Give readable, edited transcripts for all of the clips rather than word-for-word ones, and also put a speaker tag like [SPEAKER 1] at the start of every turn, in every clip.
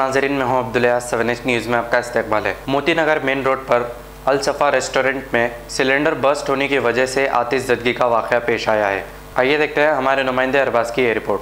[SPEAKER 1] नाजरीन, मैं हूं अब्दुल्ला। 7H न्यूज़ में आपका इस्तकबाल है। मोती नगर मेन रोड पर अल सफ़ा रेस्टोरेंट में सिलेंडर बस्ट होने की वजह से आतिशज़दगी का वाक़या पेश आया है। आइए देखते हैं हमारे नुमाइंदे अरबाज की ये रिपोर्ट।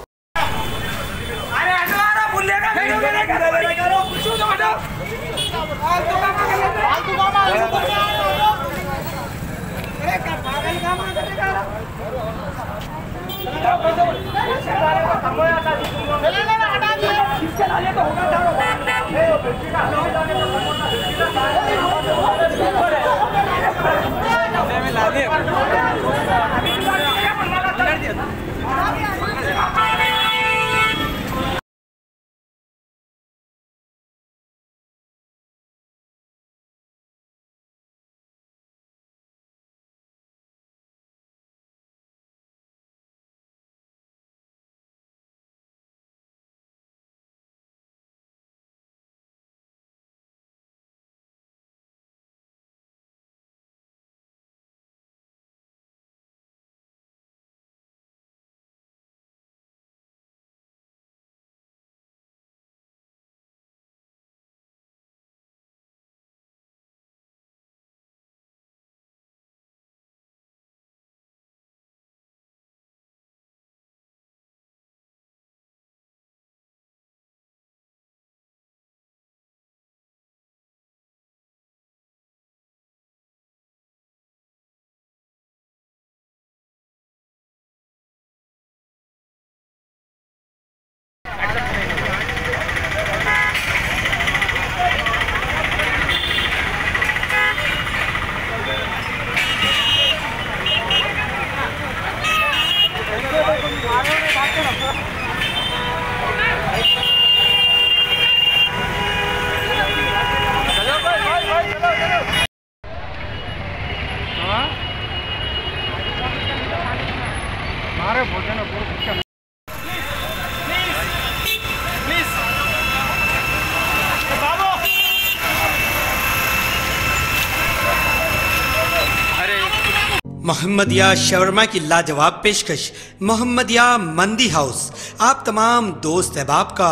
[SPEAKER 2] मोहम्मदिया शवरमा की लाजवाब पेशकश मोहम्मदिया मंदी हाउस आप तमाम दोस्त अहबाब का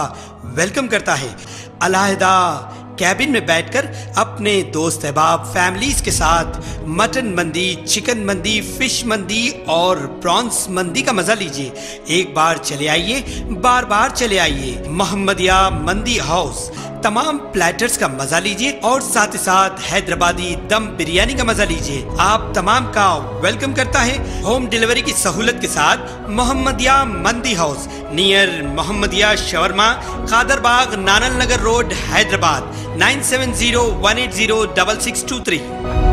[SPEAKER 2] वेलकम करता है। अलहदा कैबिन में बैठकर अपने दोस्त अहबाब फैमिलीज के साथ मटन मंदी, चिकन मंदी, फिश मंदी और प्रॉन्स मंदी का मजा लीजिए। एक बार चले आइए, बार बार चले आइए। मोहम्मदिया मंदी हाउस तमाम प्लेटर्स का मजा लीजिए और साथ ही साथ हैदराबादी दम बिरयानी का मजा लीजिए। आप तमाम का वेलकम करता है होम डिलीवरी की सहूलत के साथ मोहम्मदिया मंदी house near Mohammadia shawarma, Kadarbagh, नानल नगर रोड, हैदराबाद। 9701806623।